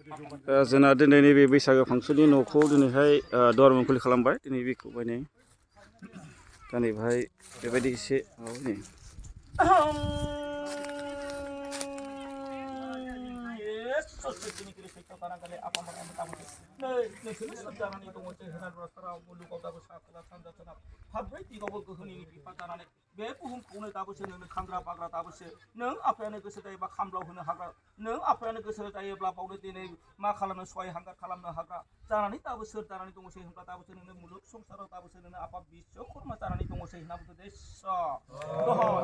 जोंना दिनैनि बे बैसागो फांसननि न'खौ दिनैहाय दर मुंखुलि खालामबाय दिनै बेखौ बायनाय दा नैबेहाय बेबायदि एसे माबानि फाब्रै दिगावबो गोहोनि बिफा जानानै बे बुहुमखौनो दाबोसो नोंनो खांग्रा बाग्रा दाबोसो नों आफायानो गोसो जायोबा खामलाव होनो हाग्रा नों आफायानो गोसो जायोब्ला बावनो दिनै मा खालामनो सहाय हांगार खालामनो हाग्रा जानानै दाबो सोर जानानै दङसै होनब्ला दाबोसो नोंनो मुलुग संसाराव दाबोसो नोंनो आफा बिश्वकर्मा जानानै दङसै होनना बुंदो दे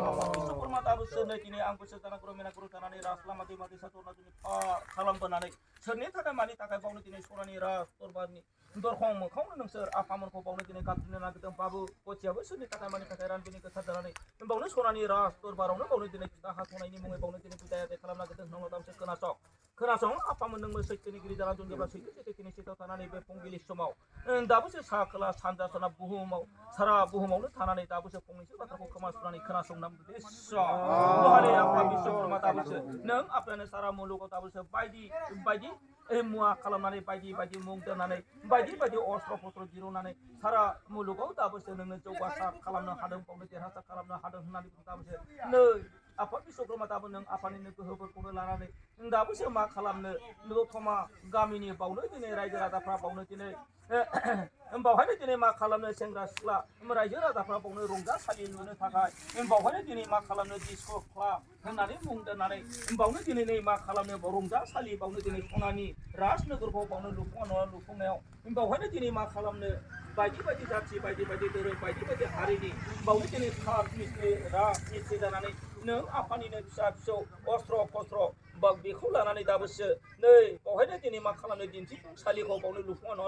आफा बिश्वकर्मा दाबोसो नै दिनै आं बोसोर जाना गुरु मेना गुरु जानानै राज लामा दैमा दैसा दरना दिनै पार खालामबोनानै सोरनि थाखाय मानि थाखाय बावनो दिनै सनानि राज दरबारनि दरखं मोखावनो नोंसोर आफामोनखौ बावनो दिनै गाबज्रिनो नागिरदों बाबु गथियाबो सोरनि थाखाय मानि थाखाय रानबोनि गोथार जानानै बावनो सनानि राज दरबारावनो बावनो दिनै फिथा हास'नायनि मुङै बावनो दिनै बुजाया दे खालामनो नागिरदों होनना दाबोसो खोनासं आफामोन नोंबो सैथोनि गिरि जाना दं जेब्ला सैथो सैथोनि सैथोआव थानानै बे फुंबिलि समाव दाबोसो सा खोला सानजा सोनाब बुहुमाव सारा बुहुमावनो थानानै दाबोसो फंनैसो बाथ्राखौ खोमासुनानै खोनासंनांगौ आफा बिश्वकर्मा दाबोसो नों आफायानो सारा मुलुगाव दाबोसो बायदि मुवा खालामनानै बायदि मुं दोननानै बायदि अस्त्र फस्त्र दिरुननानै सारा मुलुगाव दाबोसो नोंनो जौगासार खालामनो हादों बावनो देरहासार खालामनो हादों होननानै दाबोसो नै आफा बिश्वकर्मा दाबो नों आफानिनो गोहोफोरखौनो लानानै दाबोसो मा खालामनो दतमा गामिनि बावनो दिनै रायजो राजाफ्रा बावनो दिनै बावहायनो दिनै मा खालामनो सेंग्रा सिख्ला रायजो राजाफ्रा बावनो रंजासालि लुनो थाखाय बावहायनो दिनै मा खालामनो डिस्क' क्लाब होननानै मुं दोननानै बावनो दिनै नै मा खालामनो रंजासालि बावनो दिनै सनानि राजनोगोरखौ बावनो लुफुंनायाव बावहायनो दिनै मा खालामनो बायदि जाथि बायदि धोरोम बायदि हारिनि बावनो दिनै खात मिस्ट्रि राजमिस्ट्रि जानानै नों आफानिनो फिसा फिसौ अस्त्र फस्त्र बेखौ लानानै दाबोसो नै बावहायनो दिनै मा खालामनो दिन्थिफुंसालिखौ बावनो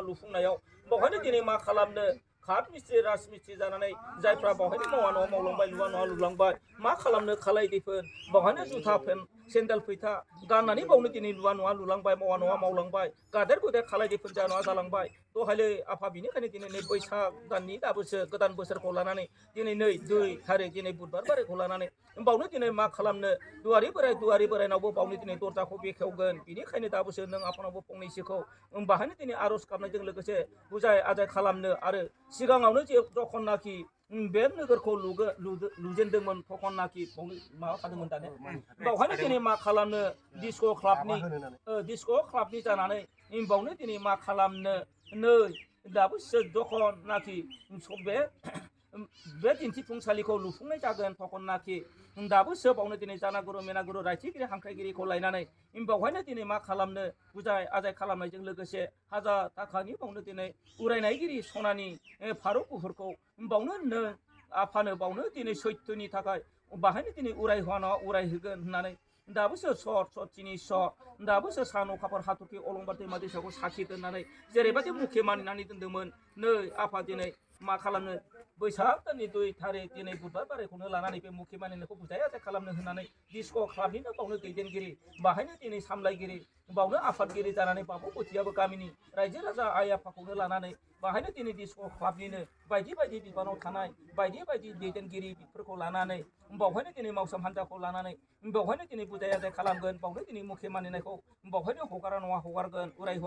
लुफुंनायाव बावहायनो दिनै मा खालामनो खात मिस्ट्रि राजमिस्ट्रि जानानै जायफ्रा बावहायनो मावा न'आव मावलांबाय लुवा न'आव लुलांबाय मा खालामनो खालाय दैफोन बावहायनो जुथा फेन सेन्देल फैथा गाननानै बावनो दिनै लुवा न'आ लुलांबाय मावा न'आ मावलांबाय गादेर गुदेर खालाय दैफोन जा न'आ जालांबाय दहायलै आफा बिनिखायनो दिनै नै बैसाग दाननि दाबोसो गोदान बोसोरखौ लानानै दिनै नै 2 थारिख दिनै बुधबार बारायखौ लानानै बावनो दिनै मा खालामनो दुवारि बोरायनावबो बावनो दिनै दरजाखौ बेखेवगोन बिनिखायनो दाबोसो नों आफानावबो फंनैसोखौ बाहायनो दिनै आर'ज गाबनायजों लोगोसे बुजाय आजाय खालामनो आरो सिगाङावनो जेब्लानाखि बे नोगोरखौ लुजेनदोंमोन तखननाखि माबा खादोंमोन दाने बावहायनो दिनै मा खालामनो डिस्क' क्लाबनि जानानै बावनो दिनै मा खालामनो नै दाबोसो दखनाखि बे दिन्थिफुंसालिखौ लुफुंनाय जागोन तखननाखि दाबोसो बावनो दिनै जानागुरु मेनागुरु रायथिगिरि हांख्रायगिरिखौ लायनानै बावहायनो दिनै मा खालामनो बुजाय आजाय खालामनायजों लोगोसे 1000 थाखानि बावनो दिनै उरायनायगिरि सनानि फारौ गुफुरखौ बावनो नों आफानो बावनो दिनै सैथोनि थाखाय बाहायनो दिनै उराय होगोन होननानै दाबोसो सतनि दाबोसो सान अखाफोर हाथरखि अलंबार दैमा दैसाखौ साखि दोननानै जेरैबायदि मुखे मानिनानै दोनदोंमोन नै आफा दिनै मा खालामनो बैसाग दाननि 2 थारिख दिनै बुधबार बारायखौनो लानानै बे मुखे मानिनायखौ बुजाय खालामनो होननानै डिस्क' क्लाबनिनो बावनो दैदेनगिरि बाहायनो दिनै सामलायगिरि बावनो आफादगिरि जानानै बाबु गथियाबो गामिनि रायजो राजा आइ आफाखौनो लानानै बाहायनो दिनै डिस्क' क्लाबनिनो बायदि बिबानाव थानाय बायदि दैदेनगिरिफोरखौ लानानै बावहायनो दिनै मावसोम हान्जाखौ लानानै बावहायनो दिनै बुजाय आजाय खालामगोन बावनो दिनै मुखे मानिनायखौ बावहायनो हगारा नङा हगारगोन उराय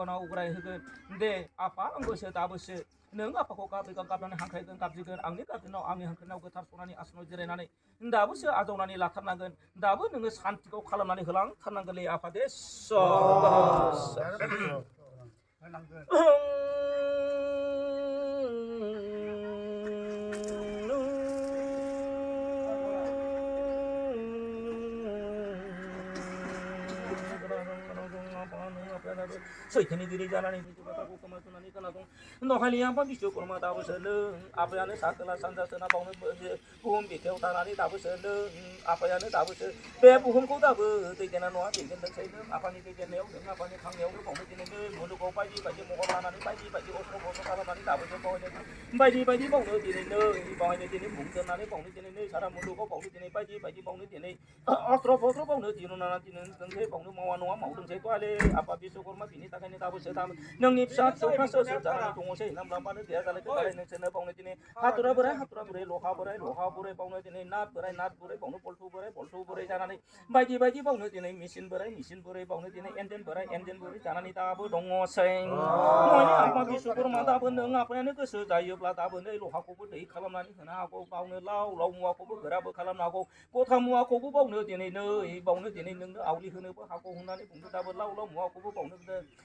होगोन दे आफा आंबोसो दाबोसो नों आफाखौ गाबनानै हांख्रायगोन गाबज्रिगोन आंनि गाबज्रिनाव आंनि हांख्रायनाव गोथार सनानि आसनाव जिरायनानै दाबोसो आजावनानै लाथारनांगोन दाबो नोङो सान्थिखौ खालामनानै होलांथारनांगोनलै आफा दे सैथोनि गिरि जानानै बाथ्राखौ खोमासुनानै खोनासं दहायनि आफा बिश्वकर्मा दाबोसो नों आफायानो सा खोला सानजा सोनाब बावनो बुहुम बिखायाव थानानै दाबोसो नों आफायानो दाबोसो बे बुहुमखौ दाबो दैदेनना नङा दैदेनदोंसै नों आफानि दैदेननायाव नों आफानि खांनायावनो बावनो दिनै मुलुगाव बायदि महर लानानै बायदि अस्त्र फस्त्र खालामनानै दाबोसो बावनो बायदि बावनो दिनै नै बावनो दिनै मुं दोननानै बावनो दिनै नै सारा मुलुगाव बावनो दिनै बायदि बावनो दिनै अस्त्र फस्त्र बावनो दिरुननानै दिनै बावनो मावा नङा मावदोंसै आफा Vishwakarma kurma bini takainya tabu sedam nongni psa sopra soso jangan tungose namram pada dia jalan ke kalian cene baune tini hatura berai loha berai baune tini nat berai baune poltu berai jangan baji baune tini mesin berai baune tini engine berai jangan tabu dongose moini apa bisu kurma tabu neng apa yang kesu jayu pla tabu neng loha kobo dei kalam nani kena aku baune lau mua kobo gerabo kalam aku kota mua kobo baune tini baune tini neng auli kena aku hunani buntu tabu lau mua kobo baune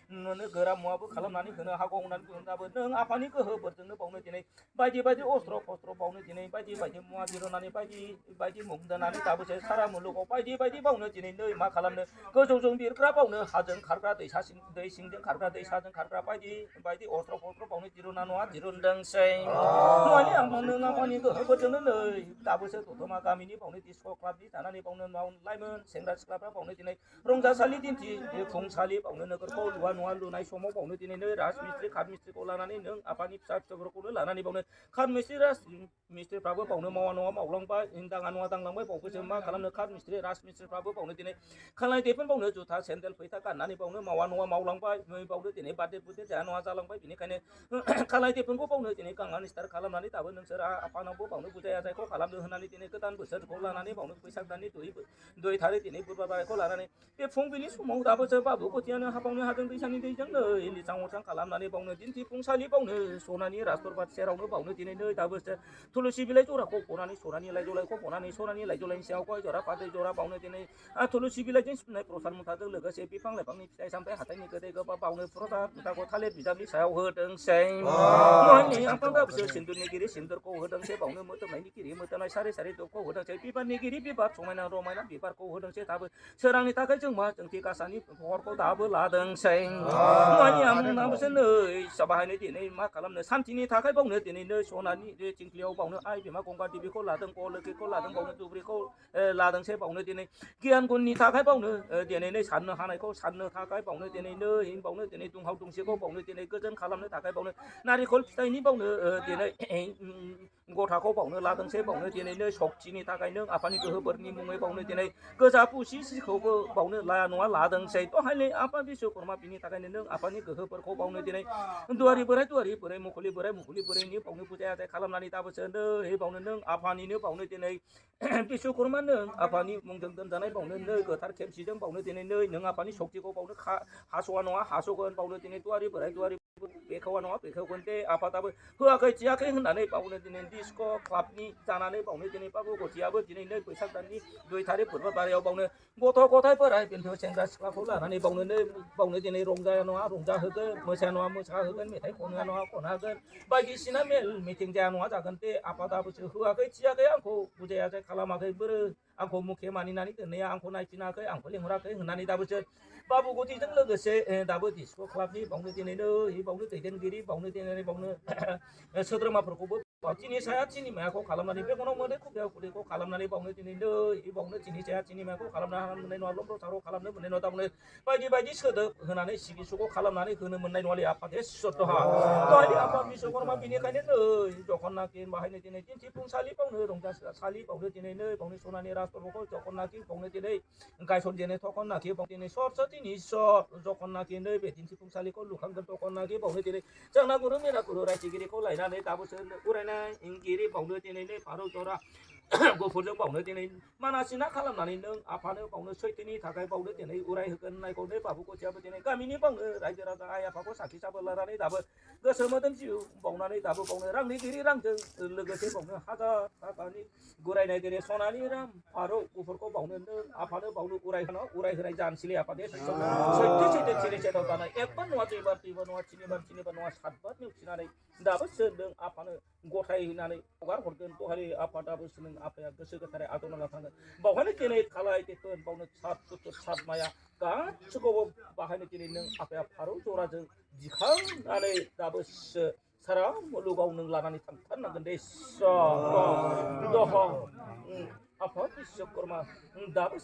neng geram mua kobo kalam nani kena aku hunani buntu tabu neng apa ni kehe bertemu baune tini baji ostro baune tini baji mua tiro nani baji mungda nani tabu saya sara muluk baji baune tini neng mak kalam neng kejong bir kerap baune hajeng karga desa singjeng karga desa jeng karga baji ostro baune tiro nanua tiro ndeng sei moini apa neng apa ni kehe bertemu neng tabu saya Dotma kami ni baune disco club di tanah ni baune maun laimen sengra club baune tini Rongjasali dinti fungsali baune negor ko luan lunai somo baune tini neng ras mistri khat mistri ko lanani neng apa ni psa cogor ko lanani baune khat mistri ras mistri prabu baune mawa maulang ba indang anwa tanglang ba baune jema kalam khat mistri ras mistri prabu baune tini khalai depen baune juta sandal feita kanani baune mawa maulang ba baune tini bade putih janwa jalang ba bini kane khalai depen ko baune tini kangan star kalam nani tabu neng sera apa nabo baune budaya jai ko kalam honani tini ketan besar ko lanani baune बैसाग दाननि दुइ थारिख दिनै बुधबार बारायखौ लानानै बे फुंबिलि समाव दाबो बाबु गथियानो हाबावनो हादों दैसानि दैजों नै लिचां अरचां खालामनानै बावनो दिन्थिफुंसालि बावनो सनानि राजदरबार सेरावनो बावनो दिनै नै दाबो थुलुसि बिलाइ जराखौ बनानै सनानि लाइजौलाइखौ बनानै सनानि लाइजौलाइनि सायाव गय जरा फाथै जरा बावनो दिनै थुलुसि बिलाइजों सिबनाय प्रसाद मुथाजों लोगोसे बिफां लाइफांनि फिथाइ सामथाइ हाथाइनि गोदै गोबाब बावनो प्रसाद मुथाखौ थालिर बिदाबनि सायाव होदोंसै मोननि आंखाल दाबोसो सिन्दुरनि गिरि सिन्दुरखौ होदोंसै बावनो मोदोमनायनि गिरि मोदोमनाय सारि सारि दुबखौ होदोंसै बिबारनि गिरि बिबार समायना रमायना बिबारखौ होदोंसै दाबो सोरांनि थाखाय जों मा जोंथि गासानि महरखौ दाबो लादोंसै मोननि आं दाबोसो नै बाहायनो दिनै मा खालामनो सान्थिनि थाखाय बावनो दिनै नै सनानि थिंख्लियाव बावनो आइ बिमा गंगा देबिखौ लादों गलखिखौ लादों बावनो दुब्रिखौ लादोंसै बावनो दिनै गियान गुननि थाखाय बावनो दिनै नै साननो हानायखौ साननो थाखाय बावनो दिनै नै बावनो दिनै दुंहाव दुंसेखौ बावनो दिनै गोजोन खालामनो थाखाय बावनो नारिखल फिथाइनि बावनो दिनै गथाखौ बावनो लादोंसै बावनो दिनै नै सक्तिनि थाखाय नों आफानि गोहोफोरनि मुङै बावनो दिनै गोजा पुसि सिखौबो बावनो लाया नङा लादोंसै दहायनै आफा बिश्वकर्मा बिनि थाखायनो नों आफानि गोहोफोरखौ बावनो दिनै दुवारि बोराइ मुखुलि बोराइनि बावनो फुजा आजाय खालामनानै दाबोसो नै बावनो नों आफानिनो बावनो दिनै बिश्वकर्मा नों आफानि मुंजों दोनजानाय बावनो नै गोथार खेमसिजों बावनो दिनै नै नों आफानि सक्तिखौ बावनो हास'वा नङा हास'गोन बावनो दिनै दुवारि बेखेवा नङा बेखेवगोन दे आफादाबो होआखै थियाखै होननानै बावनो दिनै डिस्क' क्लाबनि जानानै बावनो दिनै बाबु गथियाबो दिनै नै बैसाग दाननि 2 थारिख बुधबार बारायाव बावनो गथ' गथायफोरा बेन्थ' सेंग्रा सिख्लाखौ लानानै बावनो दिनै रंजाया नङा रंजाहोगोन मोसाया नङा मोसाहोगोन मेथाइ खनया नङा खनहागोन बायदिसिना मेल मिटिं जाया नङा जागोन दे आफादाबोसो होआखै थियाखै आंखौ बुजायाखै खालामाखै बोरो आंखौ मुखे मानिनानै दोननाया आंखौ नायफिनाखै आंखौ लेंहराखै होननानै दाबोसो बाबु गथिजों लोगोसे दाबो डिस्क' क्लाबनि बावनो दिनै नै बावनो दैदेनगिरि बावनो दिनै बावनो सोद्रोमाफोरखौबो तिनि साया तिनि मायाखौ खालामनानै बे गनाव मोदै खुदिया खुदैखौ खालामनानै बावनो दिनै नै बावनो तिनि साया तिनि मायाखौ खालामनो मोननाय नङा लम्ब्र थाराव खालामनो मोननाय नङा दावनो बायदि सोदोब होनानै सिगिसुखौ खालामनानै होनो मोननाय नङालै आफादे सतहा दहायनि आफा बिश्वकर्मा बिनिखायनो नै जखननाखि बाहायनो दिनै दिन्थिफुंसालि बावनो रंजासालि बावनो दिनै नै बावनो सनानि राजदरबारखौ जखननाखि बावनो दिनै गायसनजेनो थखननाखि बावनो दिनै सरसतिनि जखननाखि नै बे दिन्थिफुंसालिखौ लुखांगोन तखननाखि बावनो दिनै जोंना गुरु मेरा गुरु रायथिगिरिखौ लायनानै दाबोसो उरायनाय इंगिरि बावनो दिनै नै फारौ जरा गुफुरजों बावनो दिनै मानासिना खालामनानै नों आफानो बावनो सैथोनि थाखाय बावनो दिनै उराय होगोन नायखौ नै बाबु गथियाबो दिनै गामिनि बावनो रायजो राजा आइ आफाखौ साखि साबो लानानै दाबो गोसो मोदोम जिउ बावनानै दाबो बावनो रांनि गिरि रांजों लोगोसे बावनो हाजार थाखानि गुरायनाय दिनै सनानि राम फारौ गुफुरखौ बावनो नों आफानो बावनो उराय होनाय जानोसैलै आफादे सैथो थिरि सेराव दानाय एकबार नङा दुइबार नङा तिनिबार नङा 7 बार नेवसिनानै दाबो सोरदों आफानो गथायनानै हगार हरगोन दहाय आफादाबो नों आफाया गोसो गोथारै आदरना थांगोन बावहायनो दिनै खालाय देखोन बावनो सात माया गासिखौबो बाहायनो दिनै नों आफाया फारौ जराजों दिखांनानै दाबो सारा मुलुगाव नों लानानै थांथारनांगोन दे दह आफा बिश्वकर्मा दाबो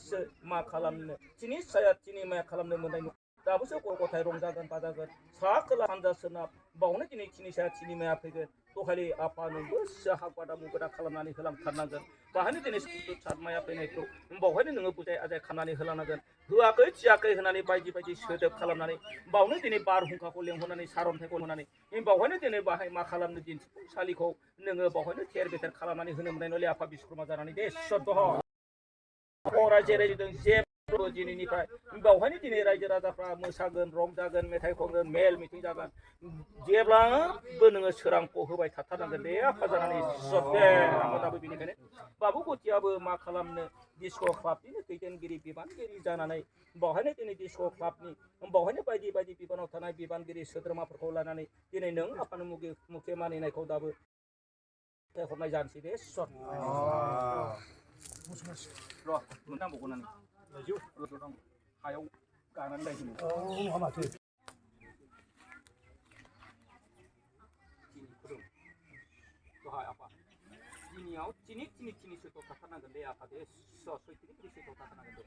मा खालामनो तिनि साया तिनि माया खालामनो मोननाय दाबोसो गथाय रंजागोन बाजागोन सा खोला सानजा सोनाब बावनो दिनै थिनिसा थिनिमाया फैगोन दखालि आफा नोंबो हाग बादा मुगोदा खालामनानै होलांथारनांगोन बाहायनो दिनै स्कुल सारमाया फैनायखौ बावहायनो नोङो बुजाय आजाय खालामनानै होलांनांगोन होआखै थियाखै होनानै बायदि बायदि सोदोब खालामनानै बावनो दिनै बारहुंखाखौ लेंहरनानै सारन्थाइखौ होनानै बावहायनो दिनै बाहाय मा खालामनो दिन्थिफुंसालिखौ नोङो बावहायनो थेर बेथेर खालामनानै होनो मोननाय नले आफा बिश्वकर्मा जानानै दे सद्द' रायजो रायजोजों जेबो दिनैनिफ्राय बावहायनो दिनै रायजो राजाफ्रा मोसागोन रंजागोन मेथाइ खनगोन मेल मिथिं जागोन जेब्लाबो नोङो सोरांखौ होबाय थाथारनांगोन दे आफा जानानै सद्दे दाबो बेनिखायनो बाबु गथियाबो मा खालामनो डिस्क' क्लाबनिनो दैदेनगिरि बिबानगिरि जानानै बावहायनो दिनै डिस्क' क्लाबनि बावहायनो बायदि बायदि बिबानाव थानाय बिबानगिरि सोद्रोमाफोरखौ लानानै दिनै नों आफानो मुखे मानिनायखौ दाबो हरनाय जानोसै दे सद र' मोननांगौगोन हायाव गानानै लायदों माथो दहाय आफा दिनियाव तिनि सोथाव थाथारनांगोन दे आफा दे सयथिनि सोथाव थाथारनांगोन दे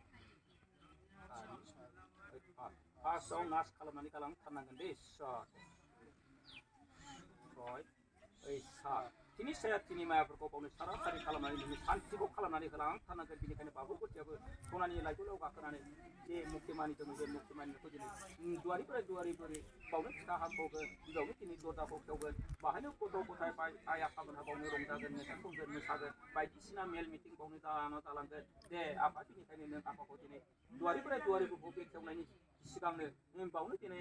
फार्स्टआव नाच खालामनानै गालांथारनांगोन दे तिनि साया तिनि मायाफोरखौ बावनो सारासारि खालामनानै नोंनि सान्थिखौ खालामनानै होलांथारनांगोन बेनिखायनो बाबु गथियाबो सनानि लाइजौआव गाखोनानै जे मुक्ति मानिदोंमोन बे मुक्ति मानिनायखौ दिनै दुवारिफोरा दुवारिफोर बावनो फिथा हांबावगोन बावनो दिनै दरजाखौ खेवगोन बाहायनो गथ' गथाय आइ आफामोनहा बावनो रंजागोन मेथाइ खनगोन मोसागोन बायदिसिना मेल मिटिं बावनो जालांगोन दे आफा बेनिखायनो नों आफाखौ दिनै दुवारिफोरा दुवारिफोरखौ बेखेवनायनि सिगांनो बावनो दिनै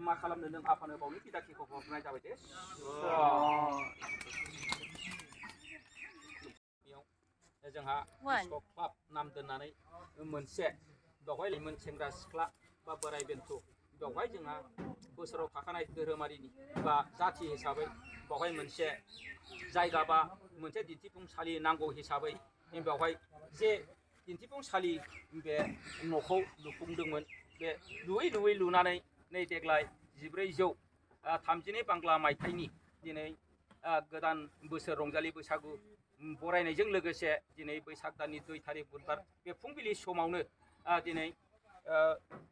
मा खालामनो नों आफानो बावनो बिदाखिखौ हरनाय जाबाय दे जोंहा डिस्क' क्लाब नाम दोननानै मोनसे बेवहाय लाइमोन सेंग्रा सिख्ला बा बोराय बेन्थ' बेवहाय जोंहा बोसोराव थाखानाय धोरोमारिनि बा जाथि हिसाबै बेवहाय मोनसे जायगा बा मोनसे दिन्थिफुंसालि नांगौ हिसाबै बेवहाय जे दिन्थिफुंसालि बे न'खौ लुफुंदोंमोन बे लुयै लुनानै नै देग्लाय 1432 बांला मायथाइनि दिनै गोदान बोसोर रंजालि बैसागु बरायनायजों लोगोसे दिनै बैसाग दाननि 2 थारिख बुधबार बे फुंबिलि समावनो दिनै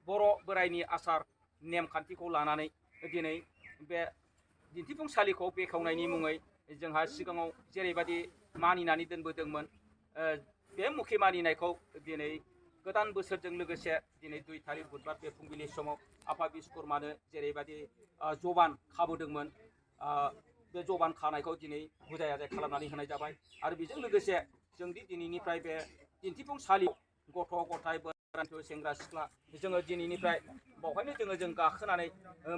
बर' बोराइनि आसार नेमखान्थिखौ लानानै दिनै बे दिन्थिफुंसालिखौ बेखेवनायनि मुङै जोंहा सिगाङाव जेरैबायदि मानिनानै दोनबोदोंमोन बे मुखि मानिनायखौ दिनै गोदान बोसोरजों लोगोसे दिनै 2 थारिख बुधबार बे फुंबिलि समाव आफा बिश्वकर्मानो जेरैबायदि जबान खाबोदोंमोन बे जबान खानायखौ दिनै बुजाय आजाय खालामनानै होनाय जाबाय आरो बेजों लोगोसे जोंदि दिनैनिफ्राय बे दिन्थिफुंसालि गथ' गथाय बोराय सेंग्रा सिख्ला जोङो दिनैनिफ्राय बावहायनो जों गाखोनानै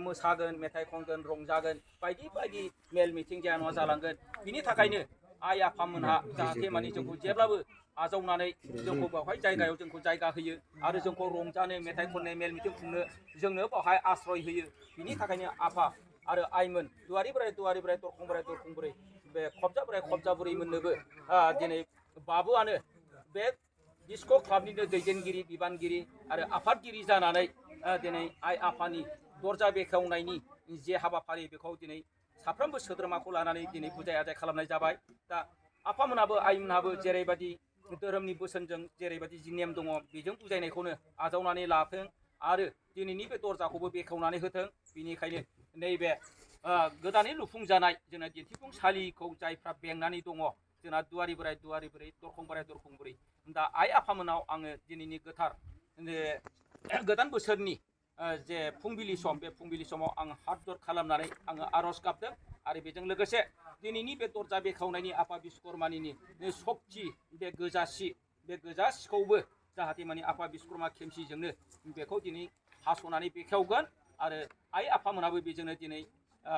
मोसागोन मेथाइ खनगोन रंजागोन बायदि बायदि मेल मिटिं जाया जालांगोन बिनि थाखायनो आइ आफामोनहा जाहाथे माने जोंखौ जेब्लाबो आजावनानै जोंखौ बेवहाय जायगायाव जोंखौ जायगा होयो आरो जोंखौ रंजानो मेथाइ खननो मेल मिटिं खुंनो जोंनो बेवहाय आश्रय होयो बिनि थाखायनो आफा आरो आइमोन दुवारि बोराय दरखं बोराय बे खबजा बुरै मोननोबो दिनै बाबुआनो बे डिस्क' क्लाबनिनो दैदेनगिरि बिबानगिरि आरो आफादगिरि जानानै दिनै आइ आफानि दरजा बेखेवनायनि जे हाबाफारि बेखौ दिनै साफ्रोमबो सोद्रोमाखौ लानानै दिनै बुजाय आजाय खालामनाय जाबाय दा आफामोनहाबो आइमोनहाबो जेरैबायदि धोरोमनि बोसोनजों जेरैबायदि जि नेम दङ बेजों बुजायनायखौनो आजावनानै लाथों आरो दिनैनि बे दरजाखौबो बेखेवनानै होथों बिनिखायनो नैबे गोदानै लुफुंजानाय जोंना दिन्थिफुंसालिखौ जायफ्रा बेंनानै दङ जोंना दुवारि बोराय दरखं बोराय दा आइ आफामोनाव आङो दिनैनि गोथार गोदान बोसोरनि जे फुंबिलि सम बे फुंबिलि समाव आं हात जर खालामनानै आङो आर'ज गाबदों आरो बेजों लोगोसे दिनैनि बे दरजा बेखेवनायनि आफा बिश्वकर्मानि सक्ति बे गोजासिखौबो जाहाथे माने आफा बिश्वकर्मा खेमसिजोंनो बेखौ दिनै हास'नानै बेखेवगोन आरो आइ आफामोनाबो बेजोंनो दिनै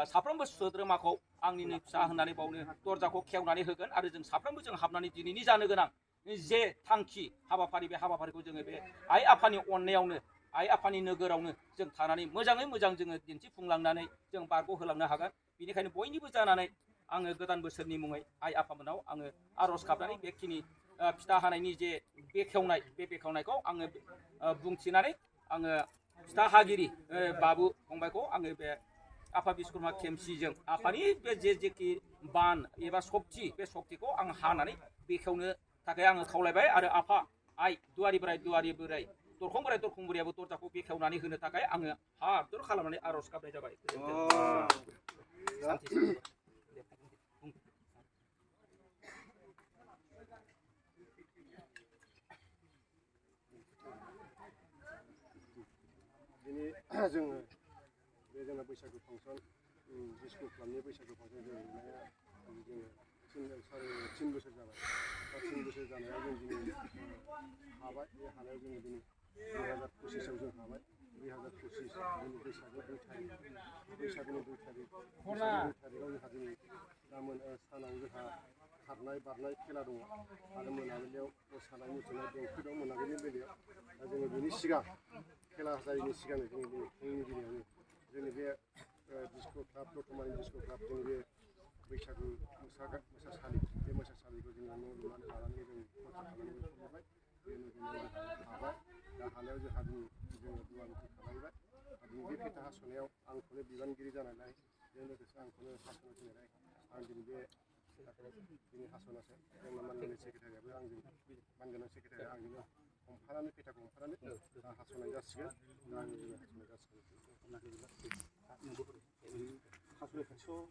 साफ्रोमबो सोद्रोमाखौ आंनिनो फिसा होननानै बावनो दरजाखौ खेवनानै होगोन आरो जों साफ्रोमबो जों हाबनानै दिनैनि जानो गोनां जे थांखि हाबाफारि बे हाबाफारिखौ जोङो बे आइ आफानि अननायावनो आइ आफानि नोगोरावनो जों थानानै मोजाङै मोजां जोङो दिन्थिफुंलांनानै जों बारग'होलांनो हागोन बेनिखायनो बयनिबो जानानै आङो गोदान बोसोरनि मुङै आइ आफामोनाव आङो आर'ज गाबनानै बेखिनि फिथा हानायनि जे बेखेवनाय बे बेखेवनायखौ आङो बुंथिनानै आङो फिथा हागिरि बाबु फंबायखौ आङो बे आफा बिश्वकर्मा खेमसिजों आफानि बे जेखि बान एबा सक्ति बे सक्तिखौ आं हानानै बेखेवनो थाखाय आङो खावलायबाय आरो आफा आइ दुवारि बोराय दरखं बोराइयाबो दरजाखौ बेखेवनानै होनो थाखाय आङो हादर खालामनानै आर'ज गाबनाय जाबाय दिनै जोङो बे जोंना बैसागु फांसन डिस्को क्लाबनि बैसागु फांसन जों नुनाया जोङो 3 बोसोर जाबाय दा 3 बोसोर जानायाव जों दिनै हाबाय बे हानायाव जोङो दिनै 2025आव जों हाबाय 2025 दिनै बैसागु 2 थारिख बैसागुनि 2 थारिखआव जोंहा दिनै गाबोन सानाव जोंहा खारनाय बारनाय खेला दङ आरो मोनाबिलियाव मोसानाय मुसुरनाय देंखो दं मोनाबिलिनि बेलायाव दा जोङो बेनि सिगां खेला जायैनि सिगां जोंनि दिनावनो जोंनि बे डिस्को क्लाब दतमानि डिस्को क्लाब जोंनि बे बैसागु मोसासालि बे मोसासालिखौ जोङो न' लुनानै लानानै जों खरसा खालामनानै खुलिबाय बे न' लुनायाव जोंहा हाबाय दा हानायाव जोंहा जोङो दुवारखौ खालामबाय दिनै बे खोथा हास'नायाव आंखौनो बिबानगिरि जानायलाय बेजों लोगोसे आंखौनो हास'नो थिननायलाय आं दिनै बे दिनै हास'नासै जोंना मानगोनां सेक्रेटारियाबो आंजों मानगोनां सेक्रेटारिया आंजोंनो हमफानानै खोथाखौ हमफानानै हास'नाय जासिगोन दा आंनि दिनै हास'नाय जासिगोन हास'नाय खाथियाव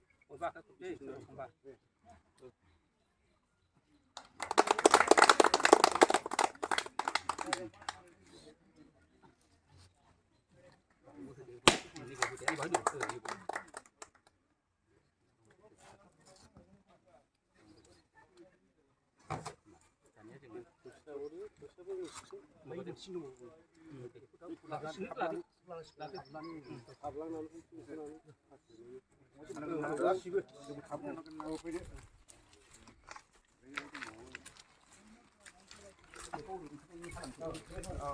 गासिबो